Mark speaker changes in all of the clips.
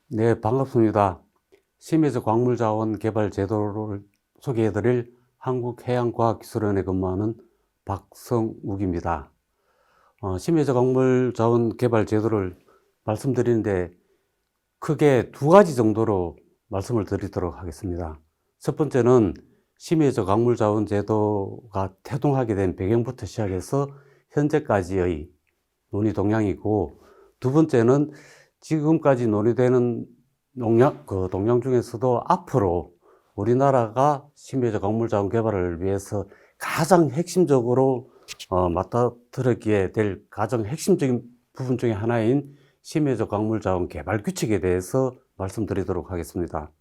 Speaker 1: 네, 반갑습니다. 심해저 광물자원 개발 제도를 소개해드릴 한국해양과학기술원에 근무하는 박성욱입니다. 심해저 광물자원 개발 제도를 말씀드리는데 크게 두 가지 정도로 말씀을 드리도록 하겠습니다. 첫 번째는 심해저 광물자원 제도가 태동하게 된 배경부터 시작해서 현재까지의 논의 동향이고, 두 번째는 지금까지 논의되는 동향 중에서도 앞으로 우리나라가 심해저 광물자원 개발을 위해서 가장 핵심적으로 맡아들기에 될 가장 핵심적인 부분 중에 하나인 심해저 광물자원 개발 규칙에 대해서 말씀드리도록 하겠습니다.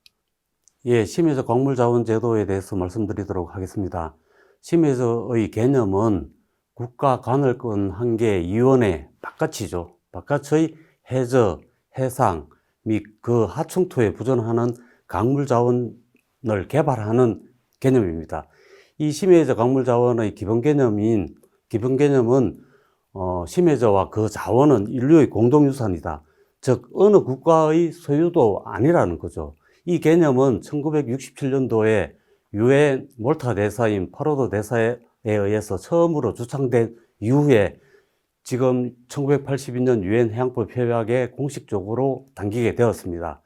Speaker 1: 예, 심해저 광물자원 제도에 대해서 말씀드리도록 하겠습니다. 심해저의 개념은 국가 관할권 한계 위원회 바깥이죠. 바깥의 해저, 해상 및 그 하청토에 부존하는 광물자원을 개발하는 개념입니다. 이 심해저 광물자원의 기본 개념은 심해저와 그 자원은 인류의 공동유산이다. 즉 어느 국가의 소유도 아니라는 거죠. 이 개념은 1967년도에 유엔 몰타 대사인 파로도 대사에 의해서 처음으로 주창된 이후에 지금 1982년 유엔 해양법 협약에 공식적으로 당기게 되었습니다.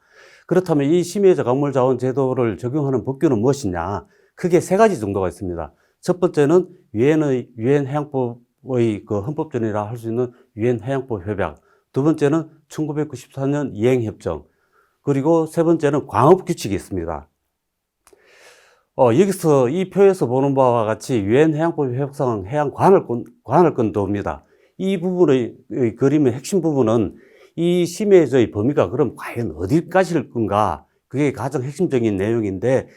Speaker 1: 그렇다면 이 심해저 광물자원 제도를 적용하는 법규는 무엇이냐? 크게 세 가지 정도가 있습니다. 첫 번째는 유엔 해양법의 그 헌법전이라 할 수 있는 유엔 해양법 협약. 두 번째는 1994년 이행협정. 그리고 세 번째는 광업규칙이 있습니다. 여기서 이 표에서 보는 바와 같이 유엔 해양법 협약상 해양 관할권도입니다. 이 부분의 그림의 핵심 부분은 이 심해저의 범위가 그럼 과연 어디까지일 건가? 그게 가장 핵심적인 내용인데,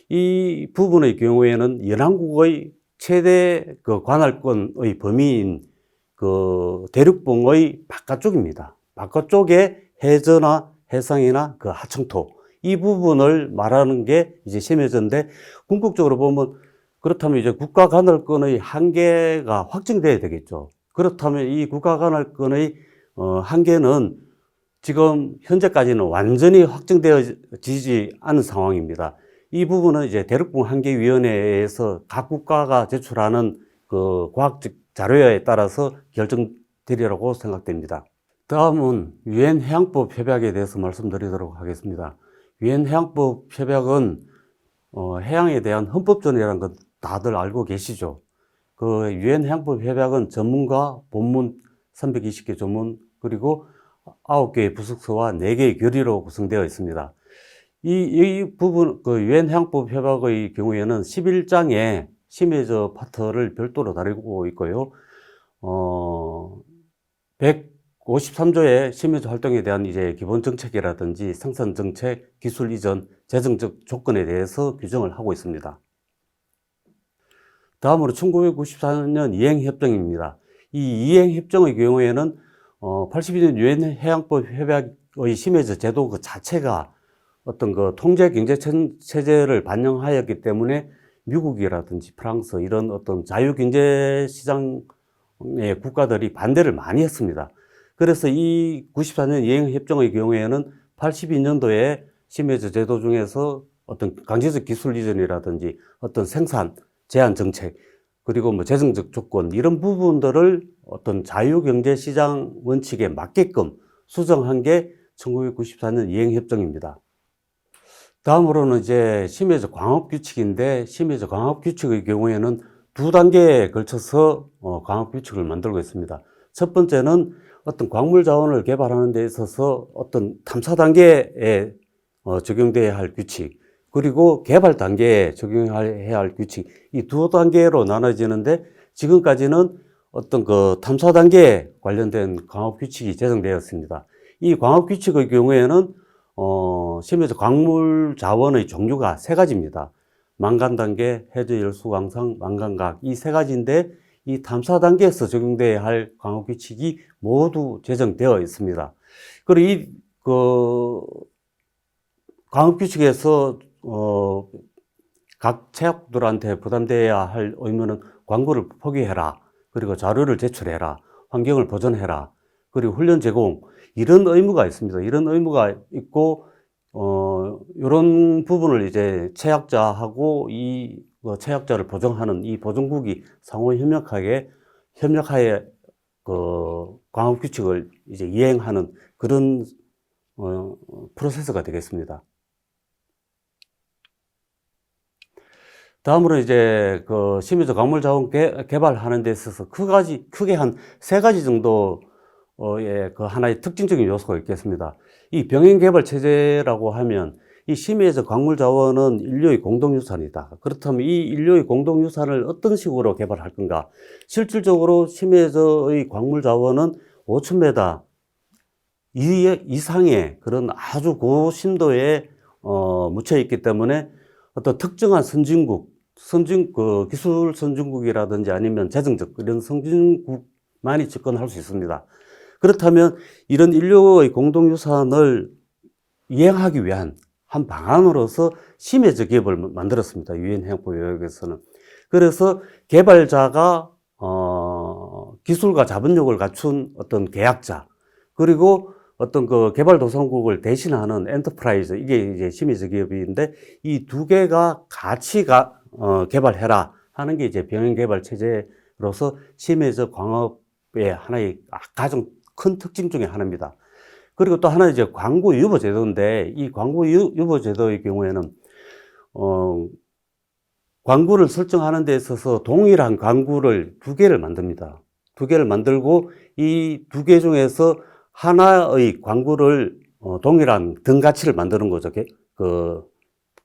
Speaker 1: 이 부분의 경우에는 연안국의 최대 그 관할권의 범위인 그 대륙봉의 바깥쪽입니다. 바깥쪽에 해저나 해상이나 그 하청토, 이 부분을 말하는 게 이제 심해저인데, 궁극적으로 보면 그렇다면 이제 국가 관할권의 한계가 확정돼야 되겠죠. 그렇다면 이 국가 관할권의 한계는 지금 현재까지는 완전히 확정되어지지 않은 상황입니다. 이 부분은 이제 대륙봉 한계위원회에서 각 국가가 제출하는 그 과학적 자료에 따라서 결정되리라고 생각됩니다. 다음은 유엔 해양법 협약에 대해서 말씀드리도록 하겠습니다. 유엔 해양법 협약은 해양에 대한 헌법전이라는 건 다들 알고 계시죠? 그 유엔 해양법 협약은 전문가, 본문 320개 조문, 그리고 9개의 부속서와 4개의 결의로 구성되어 있습니다. 이 부분, 그 유엔 해양법 협약의 경우에는 11장에 심해저 파트를 별도로 다루고 있고요. 153조의 심해저 활동에 대한 이제 기본 정책이라든지 생산 정책, 기술 이전, 재정적 조건에 대해서 규정을 하고 있습니다. 다음으로 1994년 이행협정입니다. 이 이행협정의 경우에는 82년 유엔 해양법 협약의 심해저 제도 그 자체가 어떤 그 통제 경제 체제를 반영하였기 때문에 미국이라든지 프랑스 이런 어떤 자유 경제 시장의 국가들이 반대를 많이 했습니다. 그래서 이 94년 이행협정의 경우에는 82년도에 심해저 제도 중에서 어떤 강제적 기술 이전이라든지 어떤 생산 제한 정책, 그리고 뭐 재정적 조건, 이런 부분들을 어떤 자유경제시장 원칙에 맞게끔 수정한 게 1994년 이행협정입니다. 다음으로는 이제 심해저 광업규칙인데, 심해저 광업규칙의 경우에는 두 단계에 걸쳐서 광업규칙을 만들고 있습니다. 첫 번째는 어떤 광물 자원을 개발하는 데 있어서 어떤 탐사 단계에 적용돼야 할 규칙, 그리고 개발 단계에 적용해야 할 규칙, 이 두 단계로 나눠지는데, 지금까지는 어떤 그 탐사 단계에 관련된 광업 규칙이 제정되었습니다. 이 광업 규칙의 경우에는 심해저 광물 자원의 종류가 세 가지입니다. 망간 단계, 해저 열수 광산, 망간각, 이 세 가지인데, 이 탐사 단계에서 적용돼야 할 광업 규칙이 모두 제정되어 있습니다. 그리고 광업 규칙에서 각 체육들한테 부담돼야 할 의무는 광고를 포기해라, 그리고 자료를 제출해라, 환경을 보존해라, 그리고 훈련 제공, 이런 의무가 있습니다. 이런 의무가 있고, 이런 부분을 이제 채약자하고 채약자를 보증하는 이 보증국이 상호 협력하에 광업 규칙을 이제 이행하는 그런 프로세스가 되겠습니다. 다음으로 이제 심해적 광물 자원 개발하는 데 있어서 크게 한 3가지 정도의 하나의 특징적인 요소가 있겠습니다. 이 병행 개발 체제라고 하면 이 심해적 광물 자원은 인류의 공동유산이다. 그렇다면 이 인류의 공동유산을 어떤 식으로 개발할 건가? 실질적으로 심해적의 광물 자원은 5,000m 이상의 그런 아주 고심도에 묻혀 있기 때문에 어떤 특정한 기술 선진국이라든지 아니면 재정적 이런 선진국만이 접근할 수 있습니다. 그렇다면 이런 인류의 공동유산을 이행하기 위한 한 방안으로서 심해적 기업을 만들었습니다. 유엔 해양법 요약에서는. 그래서 개발자가 기술과 자본력을 갖춘 어떤 계약자, 그리고 어떤 개발도상국을 대신하는 엔터프라이즈, 이게 이제 심해적 기업인데, 이 2개가 같이 개발해라 하는 게 이제 병행 개발 체제로서 심해적 광업의 하나의 가장 큰 특징 중에 하나입니다. 그리고 또 하나 이제 광고 유보 제도인데, 이 광고 유보 제도의 경우에는 광구를 설정하는 데 있어서 동일한 광구를 2개를 만듭니다. 2개를 만들고 이 2개 중에서 하나의 광구를 동일한 등가치를 만드는 거죠.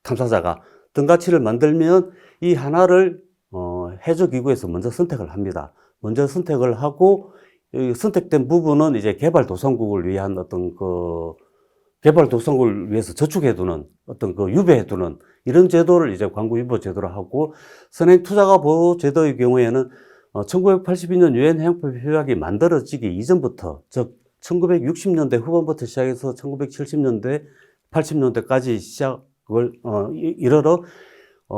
Speaker 1: 탐사자가 등가치를 만들면 이 하나를 해저기구에서 먼저 선택을 합니다. 먼저 선택을 하고 선택된 부분은 이제 개발도상국을 위한 어떤 개발도상국을 위해서 저축해두는 어떤 유배해두는 이런 제도를 이제 광고 유보 제도로 하고, 선행투자가 보호 제도의 경우에는 1982년 유엔 해양법 협약이 만들어지기 이전부터, 즉 1960년대 후반부터 시작해서 1970년대, 80년대까지 시작을 이르러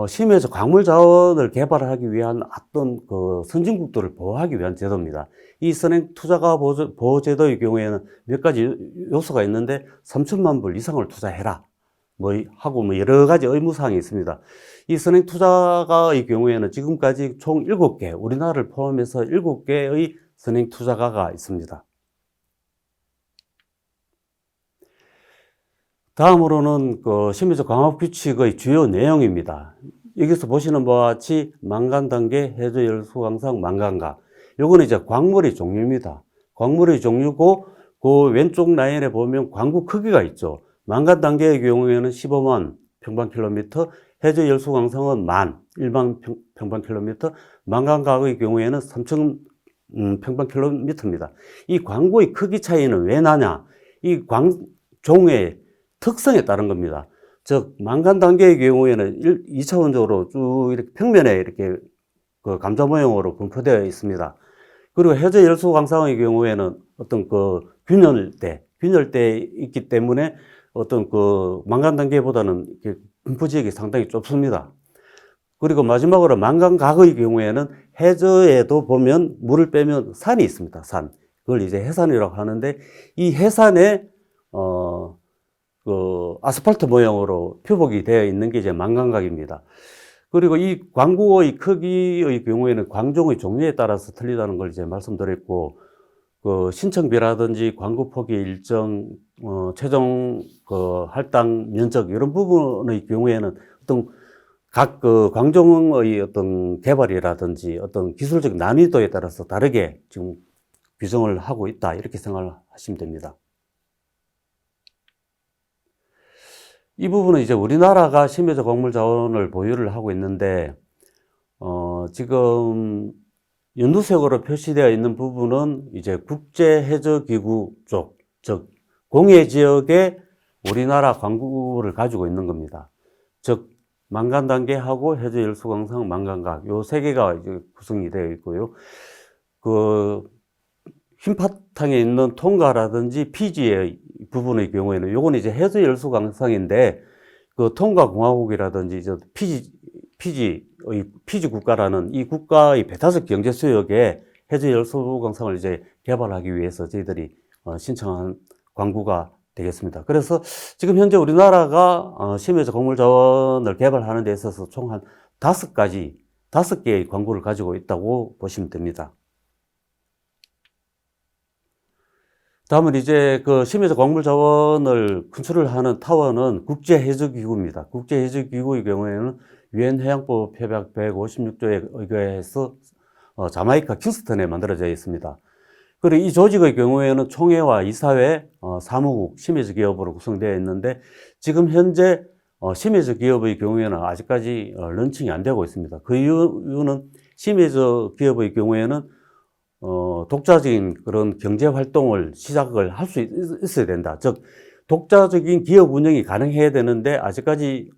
Speaker 1: 심해적 광물 자원을 개발하기 위한 어떤 선진국들을 보호하기 위한 제도입니다. 이 선행투자가 보호 제도의 경우에는 몇 가지 요소가 있는데 3천만 불 이상을 투자해라 하고 여러 가지 의무사항이 있습니다. 이 선행투자가의 경우에는 지금까지 총 7개, 우리나라를 포함해서 7개의 선행투자가가 있습니다. 다음으로는 심해적 광업 규칙의 주요 내용입니다. 여기서 보시는 바와 같이 망간 단계, 해저 열수 광상, 망간각. 요거는 이제 광물의 종류입니다. 광물의 종류고, 그 왼쪽 라인에 보면 광구 크기가 있죠. 망간 단계의 경우에는 15만 평방킬로미터, 해저 열수 광상은 1만 평방킬로미터, 망간각의 경우에는 3천 평방킬로미터입니다. 이 광구의 크기 차이는 왜 나냐? 이 광종의 특성에 따른 겁니다. 즉, 망간 단계의 경우에는 2차원적으로 쭉 이렇게 평면에 이렇게 감자 모형으로 분포되어 있습니다. 그리고 해저 열수 광상의 경우에는 어떤 균열대에 있기 때문에 어떤 망간 단계보다는 이렇게 분포 지역이 상당히 좁습니다. 그리고 마지막으로 망간각의 경우에는 해저에도 보면 물을 빼면 산이 있습니다. 산. 그걸 이제 해산이라고 하는데, 이 해산에 아스팔트 모양으로 표복이 되어 있는 게 이제 망간각입니다. 그리고 이 광구의 크기의 경우에는 광종의 종류에 따라서 틀리다는 걸 이제 말씀드렸고, 신청비라든지 광구 폭의 일정, 최종 할당 면적 이런 부분의 경우에는 어떤 각 광종의 어떤 개발이라든지 어떤 기술적 난이도에 따라서 다르게 지금 규정을 하고 있다, 이렇게 생각을 하시면 됩니다. 이 부분은 이제 우리나라가 심해적 광물 자원을 보유를 하고 있는데, 지금 연두색으로 표시되어 있는 부분은 이제 국제해저기구 쪽, 즉, 공해 지역에 우리나라 광구를 가지고 있는 겁니다. 즉, 망간 단계하고 해저 열수 광상, 망간각, 요 3개가 이제 구성이 되어 있고요. 흰 바탕에 있는 통가라든지 피지의 부분의 경우에는 요건 이제 해저 열수 광상인데, 통가 공화국이라든지 이제 피지 국가라는 이 국가의 배타적 경제 수역에 해저 열수 광상을 이제 개발하기 위해서 저희들이 신청한 광구가 되겠습니다. 그래서 지금 현재 우리나라가 심해저 광물 자원을 개발하는 데 있어서 총 한 5개의 광구를 가지고 있다고 보시면 됩니다. 다음은 이제 그 심해저 광물 자원을 컨트롤하는 타워는 국제해적기구입니다. 국제해적기구의 경우에는 유엔 해양법 협약 156조에 의거해서 자마이카 킹스턴에 만들어져 있습니다. 그리고 이 조직의 경우에는 총회와 이사회, 사무국, 심해저 기업으로 구성되어 있는데 지금 현재 심해저 기업의 경우에는 아직까지 런칭이 안 되고 있습니다. 그 이유는 심해저 기업의 경우에는 독자적인 그런 경제 활동을 시작을 할 수 있어야 된다. 즉, 독자적인 기업 운영이 가능해야 되는데, 아직까지,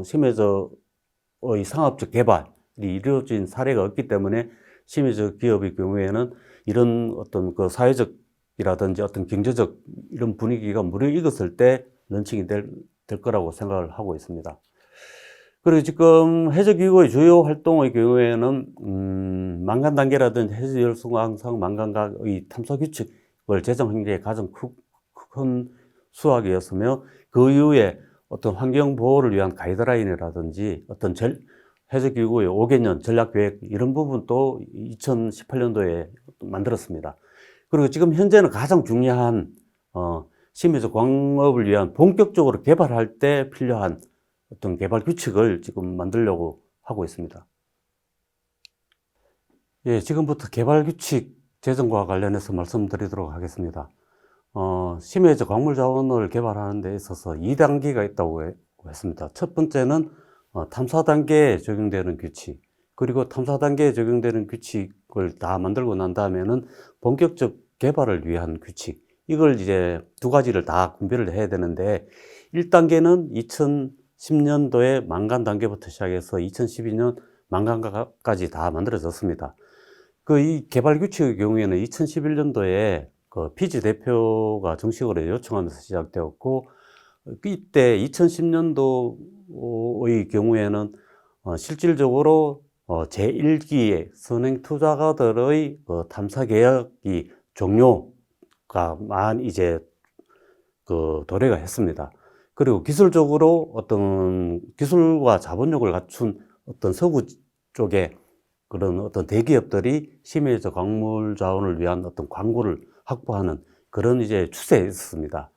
Speaker 1: 심해저의 상업적 개발이 이루어진 사례가 없기 때문에, 심해저 기업의 경우에는 이런 어떤 그 사회적이라든지 어떤 경제적 이런 분위기가 무르익었을 때 런칭이 될 거라고 생각을 하고 있습니다. 그리고 지금 해저기구의 주요 활동의 경우에는 만간 단계라든지 해저열성황상 만간각의 탐사 규칙을 제정한 게 가장 큰 수확이었으며 그 이후에 어떤 환경 보호를 위한 가이드라인이라든지 어떤 해저기구의 5개년 전략계획 이런 부분도 2018년도에 만들었습니다. 그리고 지금 현재는 가장 중요한 심해저 광업을 위한 본격적으로 개발할 때 필요한 어떤 개발 규칙을 지금 만들려고 하고 있습니다. 예, 지금부터 개발 규칙 제정과 관련해서 말씀드리도록 하겠습니다. 심해저 광물 자원을 개발하는 데 있어서 2단계가 있다고 했습니다. 첫 번째는 탐사 단계에 적용되는 규칙, 그리고 탐사 단계에 적용되는 규칙을 다 만들고 난 다음에는 본격적 개발을 위한 규칙, 이걸 이제 두 가지를 다 분배를 해야 되는데 1단계는 2010년도에 만간 단계부터 시작해서 2012년 만간까지 다 만들어졌습니다. 이 개발 규칙의 경우에는 2011년도에 그 피지 대표가 정식으로 요청하면서 시작되었고, 이때 2010년도의 경우에는 실질적으로 제1기의 선행 투자가들의 탐사 계약이 종료가 이제 도래가 했습니다. 그리고 기술적으로 어떤 기술과 자본력을 갖춘 어떤 서구 쪽에 그런 어떤 대기업들이 심해저 광물 자원을 위한 어떤 광고를 확보하는 그런 이제 추세에 있었습니다.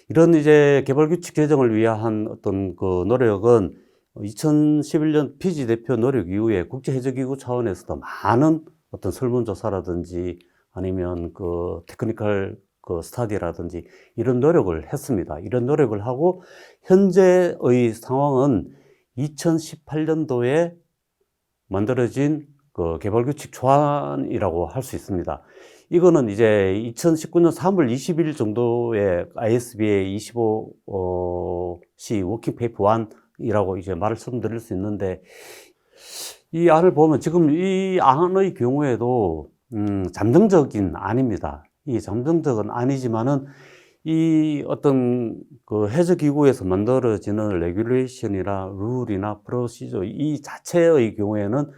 Speaker 1: 이런 이제 개발 규칙 개정을 위한 어떤 그 노력은 2011년 피지 대표 노력 이후에 국제해저기구 차원에서도 많은 어떤 설문조사라든지 아니면 그 테크니컬 그 스타디라든지 이런 노력을 했습니다. 이런 노력을 하고 현재의 상황은 2018년도에 만들어진 그 개발규칙 초안이라고 할 수 있습니다. 이거는 이제 2019년 3월 20일 정도에 ISBA 25C 워킹 페이퍼 1이라고 이제 말씀드릴 수 있는데, 이 안을 보면 지금 이 안의 경우에도 잠정적인 안입니다. 이 잠정적은 아니지만은 이 어떤 그 해저기구에서 만들어지는 레귤레이션이나 룰이나 프로시저 이 자체의 경우에는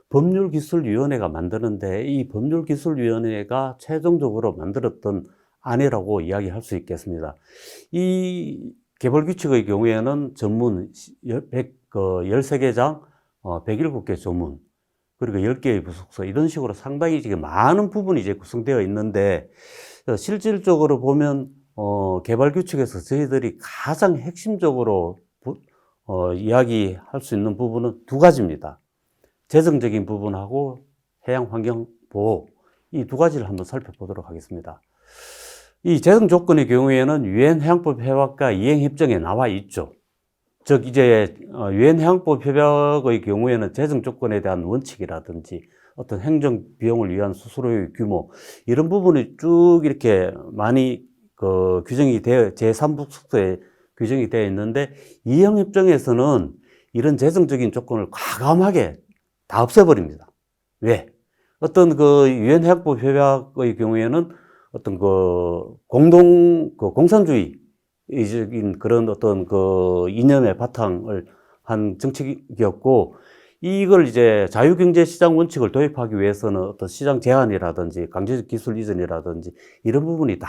Speaker 1: 법률기술위원회가 만드는데, 이 법률기술위원회가 최종적으로 만들었던 안이라고 이야기할 수 있겠습니다. 이 개발규칙의 경우에는 전문 13개장, 107개 조문, 그리고 10개의 부속서, 이런 식으로 상당히 지금 많은 부분이 이제 구성되어 있는데, 실질적으로 보면 개발규칙에서 저희들이 가장 핵심적으로 이야기할 수 있는 부분은 두 가지입니다. 재정적인 부분하고 해양환경보호, 이 두 가지를 한번 살펴보도록 하겠습니다. 이 재정 조건의 경우에는 유엔 해양법 협약과 이행협정에 나와 있죠. 즉 이제 유엔 해양법 협약의 경우에는 재정 조건에 대한 원칙이라든지 어떤 행정 비용을 위한 수수료의 규모, 이런 부분이 쭉 이렇게 많이 규정이 되어 제3부속서에 규정이 되어 있는데, 이행협정에서는 이런 재정적인 조건을 과감하게 다 없애버립니다. 왜? 어떤 유엔 해양법 협약의 경우에는 어떤 공산주의적인 그런 어떤 이념의 바탕을 한 정책이었고, 이걸 이제 자유경제시장 원칙을 도입하기 위해서는 어떤 시장 제한이라든지 강제적 기술 이전이라든지 이런 부분이 다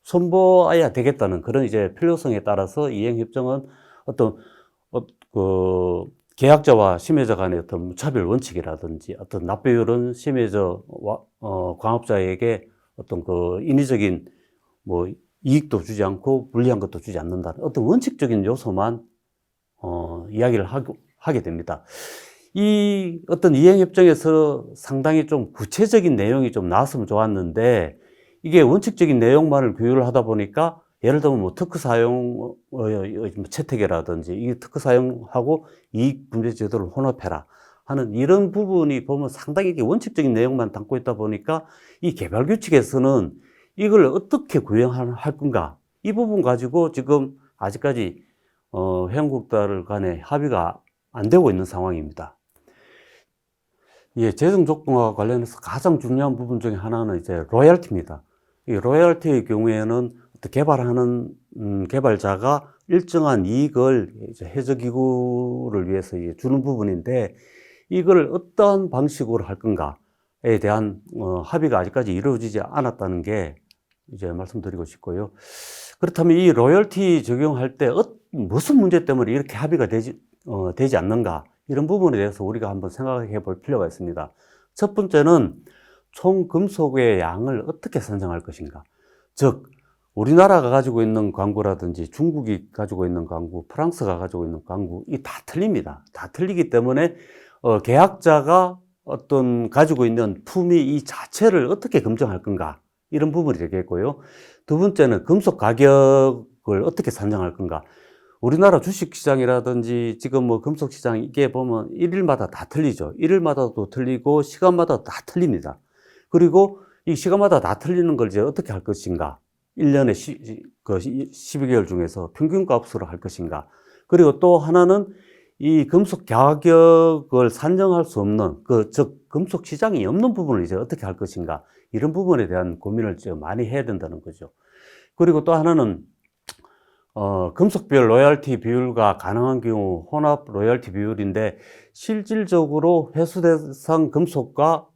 Speaker 1: 손보아야 되겠다는 그런 이제 필요성에 따라서 이행협정은 어떤 그 계약자와 심의자 간의 어떤 무차별 원칙이라든지 어떤 납부율은 심의자와 광업자에게 어떤 그 인위적인 뭐 이익도 주지 않고 불리한 것도 주지 않는다는 어떤 원칙적인 요소만 이야기를 하게 됩니다. 이 어떤 이행협정에서 상당히 좀 구체적인 내용이 좀 나왔으면 좋았는데 이게 원칙적인 내용만을 규율을 하다 보니까 예를 들면 뭐 특허 사용 채택이라든지 이 특허 사용하고 이익 분배 제도를 혼합해라 하는 이런 부분이 보면 상당히 이게 원칙적인 내용만 담고 있다 보니까 이 개발 규칙에서는 이걸 어떻게 구현할 건가 이 부분 가지고 지금 아직까지 회원국들 간의 합의가 안 되고 있는 상황입니다. 예, 재정 조건과 관련해서 가장 중요한 부분 중에 하나는 이제 로열티입니다. 이 로열티의 경우에는 개발하는 개발자가 일정한 이익을 이제 해저기구를 위해서 주는 부분인데 이걸 어떠한 방식으로 할 건가에 대한 합의가 아직까지 이루어지지 않았다는 게 이제 말씀드리고 싶고요. 그렇다면 이 로열티 적용할 때 무슨 문제 때문에 이렇게 합의가 되지 않는가 이런 부분에 대해서 우리가 한번 생각해 볼 필요가 있습니다. 첫 번째는 총 금속의 양을 어떻게 산정할 것인가. 즉 우리나라가 가지고 있는 광구라든지 중국이 가지고 있는 광구, 프랑스가 가지고 있는 광구 이 다 틀립니다. 다 틀리기 때문에 계약자가 어떤 가지고 있는 품위 이 자체를 어떻게 검증할 건가 이런 부분이 되겠고요. 두 번째는 금속 가격을 어떻게 산정할 건가. 우리나라 주식시장이라든지 지금 뭐 금속시장 이게 보면 일일마다 다 틀리죠. 일일마다도 틀리고 시간마다 다 틀립니다. 그리고 이 시간마다 다 틀리는 걸 이제 어떻게 할 것인가. 1년에 12개월 중에서 평균값으로 할 것인가. 그리고 또 하나는 이 금속 가격을 산정할 수 없는 즉 금속 시장이 없는 부분을 이제 어떻게 할 것인가. 이런 부분에 대한 고민을 좀 많이 해야 된다는 거죠. 그리고 또 하나는 금속별 로열티 비율과 가능한 경우 혼합 로열티 비율인데 실질적으로 회수대상 금속과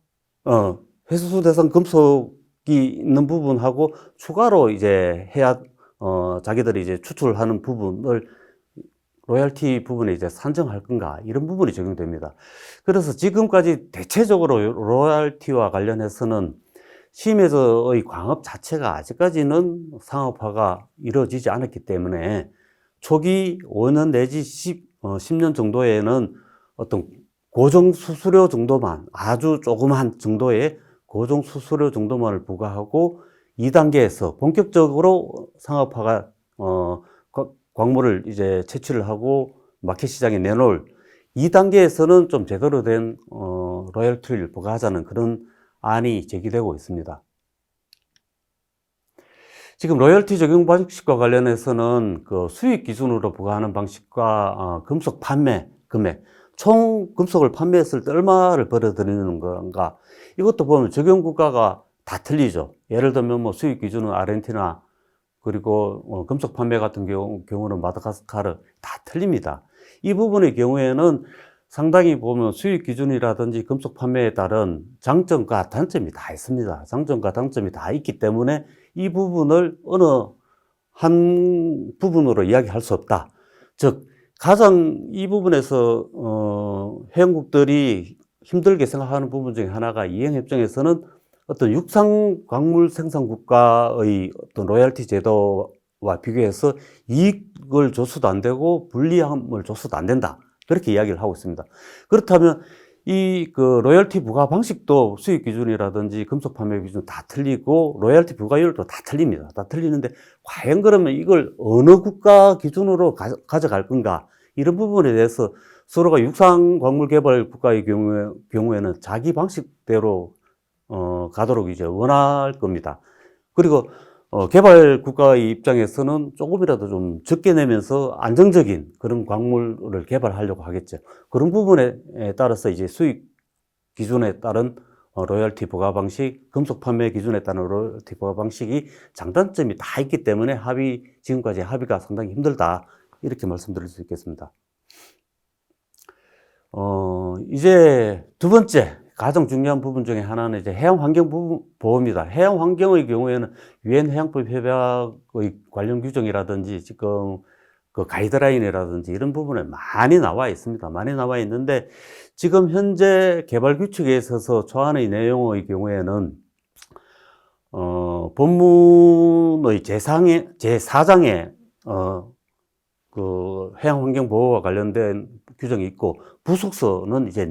Speaker 1: 회수대상 금속이 있는 부분하고 추가로 이제 해야 자기들이 이제 추출하는 부분을 로열티 부분에 이제 산정할 건가 이런 부분이 적용됩니다. 그래서 지금까지 대체적으로 로열티와 관련해서는 심의자의 광업 자체가 아직까지는 상업화가 이루어지지 않았기 때문에 초기 5년 내지 10년 정도에는 어떤 고정 수수료 정도만 아주 조그만 정도의 고정 수수료 정도만을 부과하고 2단계에서 본격적으로 상업화가 광물을 이제 채취를 하고 마켓 시장에 내놓을 2단계에서는 좀 제대로 된 로열티를 부과하자는 그런 안이 제기되고 있습니다. 지금 로열티 적용 방식과 관련해서는 그 수익 기준으로 부과하는 방식과 금속 판매 금액, 총 금속을 판매했을 때 얼마를 벌어들이는 건가 이것도 보면 적용 국가가 다 틀리죠. 예를 들면 뭐 수익 기준은 아르헨티나 그리고 금속 판매 같은 경우는 마다가스카르 다 틀립니다. 이 부분의 경우에는 상당히 보면 수익 기준이라든지 금속 판매에 따른 장점과 단점이 다 있습니다. 장점과 단점이 다 있기 때문에 이 부분을 어느 한 부분으로 이야기할 수 없다. 즉 가장 이 부분에서 회원국들이 힘들게 생각하는 부분 중에 하나가 이행협정에서는 어떤 육상 광물 생산 국가의 어떤 로열티 제도와 비교해서 이익을 줘서도 안 되고 불리함을 줘서도 안 된다. 그렇게 이야기를 하고 있습니다. 그렇다면 이 로열티 부과 방식도 수익 기준이라든지 금속 판매 기준 다 틀리고 로열티 부과율도 다 틀립니다. 다 틀리는데 과연 그러면 이걸 어느 국가 기준으로 가져갈 건가 이런 부분에 대해서 서로가 육상 광물 개발 국가의 경우에는 자기 방식대로 가도록 이제 원할 겁니다. 그리고 개발 국가의 입장에서는 조금이라도 좀 적게 내면서 안정적인 그런 광물을 개발하려고 하겠죠. 그런 부분에 따라서 이제 수익 기준에 따른 로열티 부과 방식, 금속 판매 기준에 따른 로열티 부과 방식이 장단점이 다 있기 때문에 지금까지 합의가 상당히 힘들다. 이렇게 말씀드릴 수 있겠습니다. 이제 두 번째 가장 중요한 부분 중에 하나는 이제 해양 환경 보호입니다. 해양 환경의 경우에는 유엔 해양법 협약의 관련 규정이라든지 지금 그 가이드라인이라든지 이런 부분에 많이 나와 있습니다. 많이 나와 있는데 지금 현재 개발 규칙에 있어서 초안의 내용의 경우에는 본문의 제4장에 그 해양 환경 보호와 관련된 규정이 있고 부속서는 이제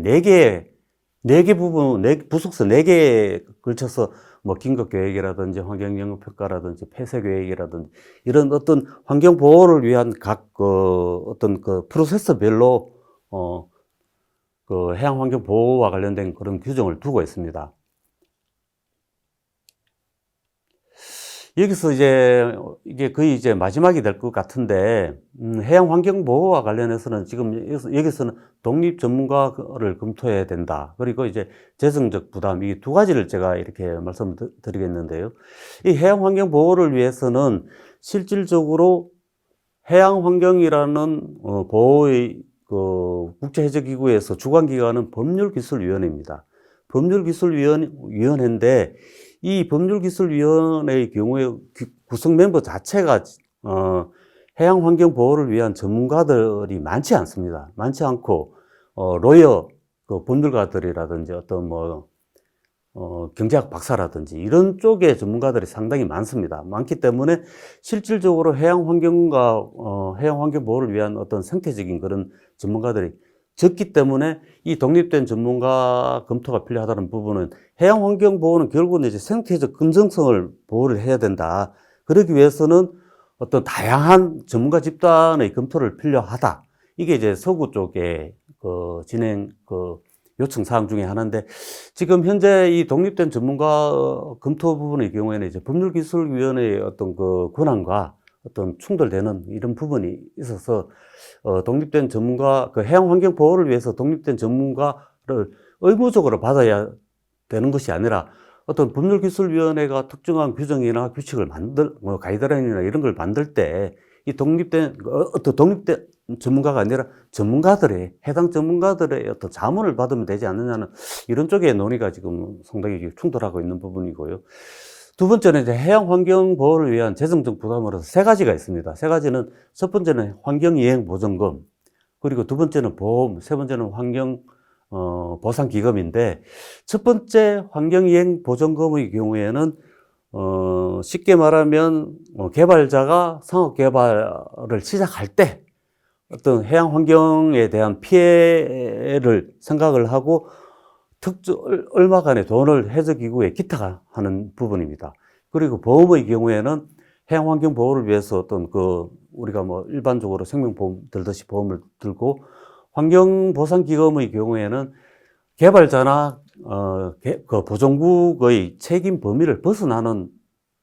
Speaker 1: 부속서 4개에 걸쳐서 뭐 긴급 계획이라든지 환경 영업 평가라든지 폐쇄 계획이라든지 이런 어떤 환경 보호를 위한 각 어떤 그 프로세스별로 그 해양 환경 보호와 관련된 그런 규정을 두고 있습니다. 여기서 이게 거의 이제 마지막이 될 것 같은데, 해양 환경 보호와 관련해서는 지금 여기서는 독립 전문가를 검토해야 된다. 그리고 이제 재정적 부담, 이 두 가지를 제가 이렇게 말씀을 드리겠는데요. 이 해양 환경 보호를 위해서는 실질적으로 해양 환경이라는 보호의 그 국제해적기구에서 주관기관은 법률기술위원회입니다. 법률기술위원회인데 이 법률기술위원회의 경우에 구성 멤버 자체가 해양 환경 보호를 위한 전문가들이 많지 않습니다. 많지 않고 로여 그 법률가들이라든지 어떤 뭐 경제학 박사라든지 이런 쪽의 전문가들이 상당히 많습니다. 많기 때문에 실질적으로 해양 환경과 해양 환경 보호를 위한 어떤 생태적인 그런 전문가들이 적기 때문에 이 독립된 전문가 검토가 필요하다는 부분은 해양 환경 보호는 결국은 이제 생태적 건전성을 보호를 해야 된다. 그러기 위해서는 어떤 다양한 전문가 집단의 검토를 필요하다. 이게 이제 서구 쪽에 그 진행 요청 사항 중에 하나인데 지금 현재 이 독립된 전문가 검토 부분의 경우에는 이제 법률기술위원회의 어떤 그 권한과 어떤 충돌되는 이런 부분이 있어서 독립된 전문가, 그 해양 환경 보호를 위해서 독립된 전문가를 의무적으로 받아야 되는 것이 아니라 어떤 법률기술위원회가 특정한 규정이나 규칙을 뭐 가이드라인이나 이런 걸 만들 때 이 독립된 전문가가 아니라 해당 전문가들의 어떤 자문을 받으면 되지 않느냐는 이런 쪽의 논의가 지금 상당히 충돌하고 있는 부분이고요. 두 번째는 이제 해양 환경 보호를 위한 재정적 부담으로서 세 가지가 있습니다. 세 가지는 첫 번째는 환경이행 보전금, 그리고 두 번째는 보험, 세 번째는 환경 보상기금인데 첫 번째 환경이행 보전금의 경우에는 쉽게 말하면 개발자가 상업 개발을 시작할 때 어떤 해양 환경에 대한 피해를 생각을 하고 얼마간의 돈을 해적기구에 기타가 하는 부분입니다. 그리고 보험의 경우에는 해양 환경 보호를 위해서 어떤 우리가 뭐 일반적으로 생명보험 들듯이 보험을 들고 환경보상기금의 경우에는 개발자나 그 보존국의 책임 범위를 벗어나는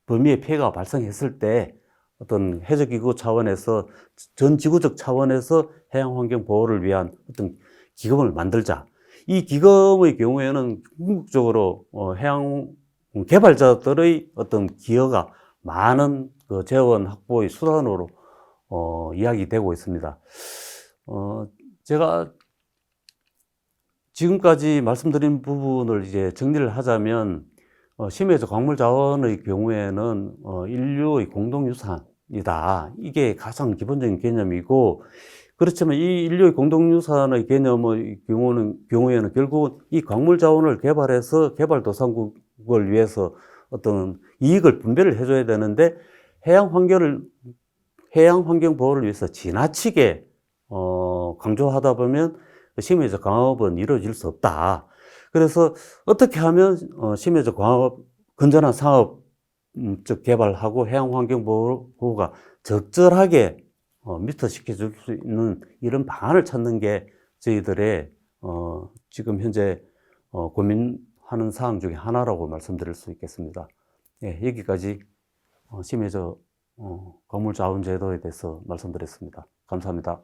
Speaker 1: 범위의 피해가 발생했을 때 어떤 해적기구 차원에서 전 지구적 차원에서 해양 환경 보호를 위한 어떤 기금을 만들자. 이 기금의 경우에는 궁극적으로 해양 개발자들의 어떤 기여가 많은 그 재원 확보의 수단으로 이야기되고 있습니다. 제가 지금까지 말씀드린 부분을 이제 정리를 하자면 심해적 광물 자원의 경우에는 인류의 공동유산이다. 이게 가장 기본적인 개념이고, 그렇지만 이 인류의 공동유산의 개념의 경우에는 결국은 이 광물 자원을 개발해서 개발도상국을 위해서 어떤 이익을 분배를 해줘야 되는데 해양 환경 보호를 위해서 지나치게 강조하다 보면 심해적 광업은 이루어질 수 없다. 그래서 어떻게 하면 심해적 광업, 건전한 상업적 개발하고 해양 환경 보호가 적절하게 미터시켜 줄 수 있는 이런 방안을 찾는 게 저희들의 지금 현재 고민하는 사항 중에 하나라고 말씀드릴 수 있겠습니다. 예, 여기까지 심해적 광물 자원 제도에 대해서 말씀드렸습니다. 감사합니다.